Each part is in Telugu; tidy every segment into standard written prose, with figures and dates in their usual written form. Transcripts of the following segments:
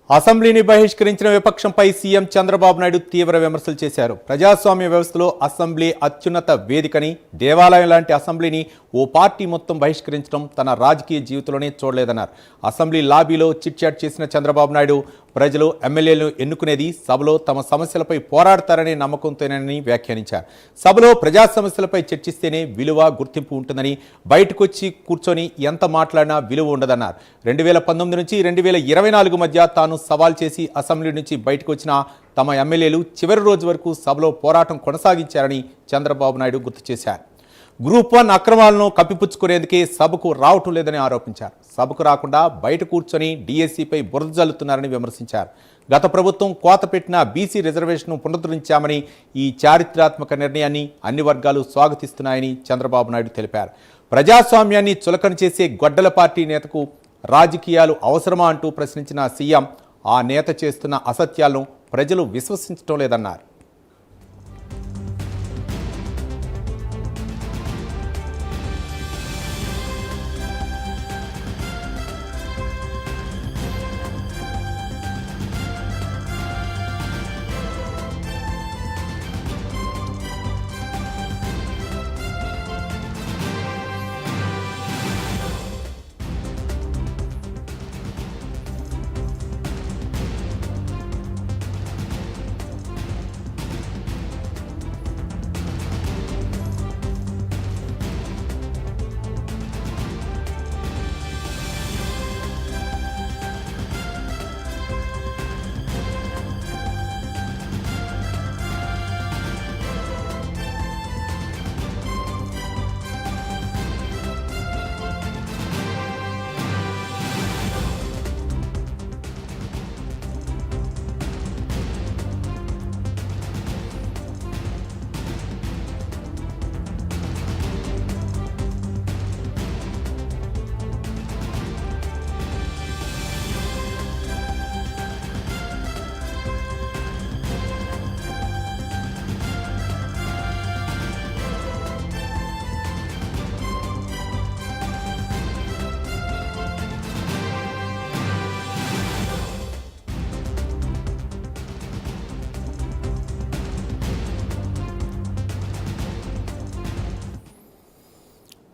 అసెంబ్లీని బహిష్కరించిన విపక్షంపై సీఎం చంద్రబాబు నాయుడు తీవ్ర విమర్శలు చేశారు. ప్రజాస్వామ్య వ్యవస్థలో అసెంబ్లీ అత్యున్నత వేదికని, దేవాలయం లాంటి అసెంబ్లీని ఓ పార్టీ మొత్తం బహిష్కరించడం తన రాజకీయ జీవితంలోనే చూడలేదన్నారు. అసెంబ్లీ లాబీలో చిట్చాట్ చేసిన చంద్రబాబు నాయుడు ప్రజలు ఎమ్మెల్యేలను ఎన్నుకునేది సభలో తమ సమస్యలపై పోరాడతారనే నమ్మకంతోనని వ్యాఖ్యానించారు. సభలో ప్రజా సమస్యలపై చర్చిస్తేనే విలువ, గుర్తింపు ఉంటుందని, బయటకొచ్చి కూర్చొని ఎంత మాట్లాడినా విలువ ఉండదన్నారు. 2019 నుంచి 2024 మధ్య తాను సవాల్ చేసి అసెంబ్లీ నుంచి బయటకు వచ్చిన తమ ఎమ్మెల్యేలు చివరి రోజు వరకు సభలో పోరాటం కొనసాగించారని చంద్రబాబు నాయుడు గుర్తు చేశారు. గ్రూప్ 1 అక్రమాలను కప్పిపుచ్చుకునేందుకే సభకు రావటం లేదని ఆరోపించారు. సభకు రాకుండా బయట కూర్చొని డీఎస్సీపై బురద జల్లుతున్నారని విమర్శించారు. గత ప్రభుత్వం కోత పెట్టిన బీసీ రిజర్వేషన్ను పునరుద్ధరించామని, ఈ చారిత్రాత్మక నిర్ణయాన్ని అన్ని వర్గాలు స్వాగతిస్తున్నాయని చంద్రబాబు నాయుడు తెలిపారు. ప్రజాస్వామ్యాన్ని చులకన చేసే గొడ్డల పార్టీ నేతకు రాజకీయాలు అవసరమా అంటూ ప్రశ్నించిన సీఎం ఆ నేత చేస్తున్న అసత్యాలను ప్రజలు విశ్వసించడం లేదన్నారు.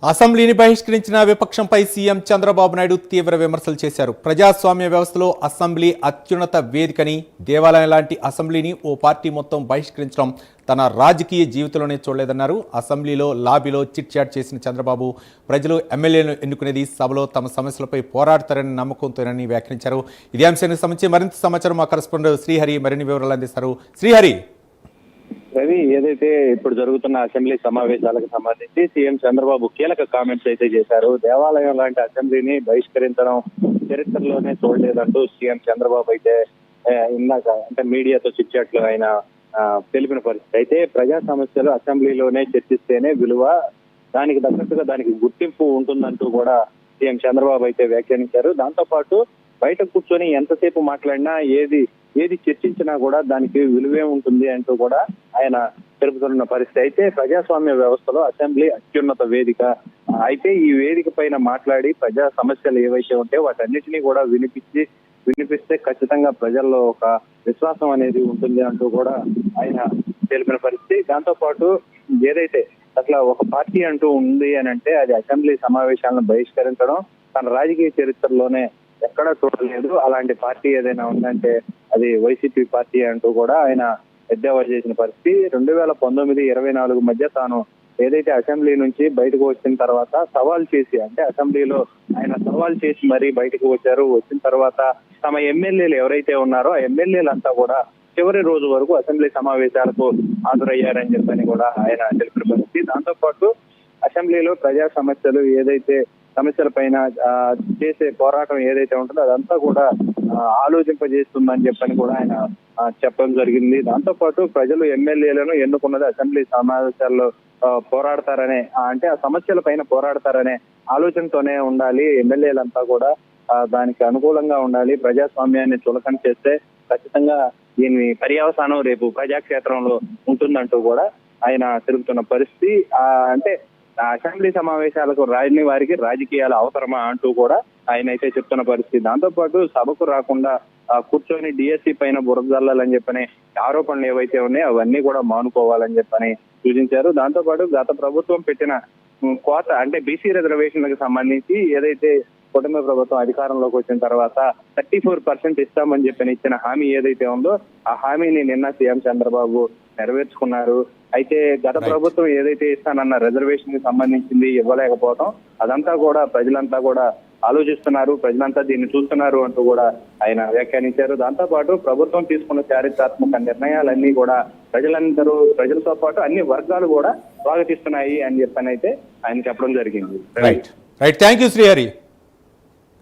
అసెంబ్లీని బహిష్కరించిన విపక్షంపై సీఎం చంద్రబాబు నాయుడు తీవ్ర విమర్శలు చేశారు. ప్రజాస్వామ్య వ్యవస్థలో అసెంబ్లీ అత్యున్నత వేదికని, దేవాలయం లాంటి అసెంబ్లీని ఓ పార్టీ మొత్తం బహిష్కరించడం తన రాజకీయ జీవితంలోనే చూడలేదన్నారు. అసెంబ్లీలో లాబీలో చిట్ చాట్ చేసిన చంద్రబాబు ప్రజలు ఎమ్మెల్యేలను ఎన్నుకునేది సభలో తమ సమస్యలపై పోరాడతారని నమ్మకంతోనని వ్యాఖ్యానించారు. ఇదే అంశానికి సంబంధించి మరింత సమాచారం మా కరెస్పాండెంట్ శ్రీహరి మరిన్ని వివరాలు అందిస్తారు. శ్రీహరి, రవి, ఏదైతే ఇప్పుడు జరుగుతున్న అసెంబ్లీ సమావేశాలకు సంబంధించి సీఎం చంద్రబాబు కీలక కామెంట్స్ అయితే చేశారు. దేవాలయం లాంటి అసెంబ్లీని బహిష్కరించడం చరిత్రలోనే చూడలేదంటూ సీఎం చంద్రబాబు అయితే ఇందాక అంటే మీడియాతో చిట్చాట్లు ఆయన తెలిపిన పరిస్థితి. అయితే ప్రజా సమస్యలు అసెంబ్లీలోనే చర్చిస్తేనే విలువ, దానికి తగ్గట్టుగా దానికి గుర్తింపు ఉంటుందంటూ కూడా సీఎం చంద్రబాబు అయితే వ్యాఖ్యానించారు. దాంతో పాటు బయట కూర్చొని ఎంతసేపు మాట్లాడినా ఏది చర్చించినా కూడా దానికి విలువే ఉంటుంది అంటూ కూడా ఆయన తెలుపుతున్న పరిస్థితి. అయితే ప్రజాస్వామ్య వ్యవస్థలో అసెంబ్లీ అత్యున్నత వేదిక. అయితే ఈ వేదిక పైన మాట్లాడి ప్రజా సమస్యలు ఏవైతే ఉంటే వాటన్నిటినీ కూడా వినిపిస్తే ఖచ్చితంగా ప్రజల్లో ఒక విశ్వాసం అనేది ఉంటుంది అంటూ కూడా ఆయన తెలిపిన పరిస్థితి. దాంతో పాటు ఏదైతే అట్లా ఒక పార్టీ అంటూ ఉంది అని అంటే అది అసెంబ్లీ సమావేశాలను బహిష్కరించడం తన రాజకీయ చరిత్రలోనే ఎక్కడా చూడలేదు. అలాంటి పార్టీ ఏదైనా ఉందంటే అది వైసీపీ పార్టీ అంటూ కూడా ఆయన ఎద్దేవా చేసిన పరిస్థితి. 2019-24 మధ్య తాను ఏదైతే అసెంబ్లీ నుంచి బయటకు వచ్చిన తర్వాత సవాల్ చేసి, అంటే అసెంబ్లీలో ఆయన సవాల్ చేసి మరీ బయటకు వచ్చారు. వచ్చిన తర్వాత తమ ఎమ్మెల్యేలు ఎవరైతే ఉన్నారో ఆ ఎమ్మెల్యేలంతా కూడా చివరి రోజు వరకు అసెంబ్లీ సమావేశాలకు హాజరయ్యారని చెప్పని కూడా ఆయన తెలిపిన పరిస్థితి. దాంతో పాటు అసెంబ్లీలో ప్రజా సమస్యలు ఏదైతే సమస్యల పైన చేసే పోరాటం ఏదైతే ఉంటుందో అదంతా కూడా ఆలోచింపజేస్తుందని చెప్పని కూడా ఆయన చెప్పడం జరిగింది. దాంతో పాటు ప్రజలు ఎమ్మెల్యేలను ఎన్నుకున్నది అసెంబ్లీ సమావేశాల్లో పోరాడతారనే, అంటే ఆ సమస్యల పైన పోరాడతారనే ఆలోచనతోనే ఉండాలి. ఎమ్మెల్యేలంతా కూడా దానికి అనుకూలంగా ఉండాలి. ప్రజాస్వామ్యాన్ని చులకన చేస్తే ఖచ్చితంగా దీని పర్యవసానం రేపు ప్రజాక్షేత్రంలో ఉంటుందంటూ కూడా ఆయన తెలుపుతున్న పరిస్థితి. అంటే అసెంబ్లీ సమావేశాలకు రాని వారికి రాజకీయాలు అవసరమా అంటూ కూడా ఆయన అయితే చెప్తున్న పరిస్థితి. దాంతో పాటు సభకు రాకుండా కూర్చొని డిఎస్సి పైన బురద జల్లాలని చెప్పని ఆరోపణలు ఏవైతే ఉన్నాయో అవన్నీ కూడా మానుకోవాలని చెప్పని సూచించారు. దాంతో పాటు గత ప్రభుత్వం పెట్టిన కోత అంటే బీసీ రిజర్వేషన్లకు సంబంధించి ఏదైతే కుటుంబ ప్రభుత్వం అధికారంలోకి వచ్చిన తర్వాత 34% ఇస్తామని చెప్పని ఇచ్చిన హామీ ఏదైతే ఉందో ఆ హామీని నిన్న సీఎం చంద్రబాబు నెరవేర్చుకున్నారు. అయితే గత ప్రభుత్వం ఏదైతే ఇస్తానన్న రిజర్వేషన్ కి సంబంధించింది ఇవ్వలేకపోవడం అదంతా కూడా ప్రజలంతా కూడా ఆలోచిస్తున్నారు, ప్రజలంతా దీన్ని చూస్తున్నారు అంటూ కూడా ఆయన వ్యాఖ్యానించారు. దాంతో పాటు ప్రభుత్వం తీసుకున్న చారిత్రాత్మక నిర్ణయాలన్నీ కూడా ప్రజలతో పాటు అన్ని వర్గాలు కూడా స్వాగతిస్తున్నాయి అని చెప్పని అయితే ఆయన చెప్పడం జరిగింది. Right thank you Srihari.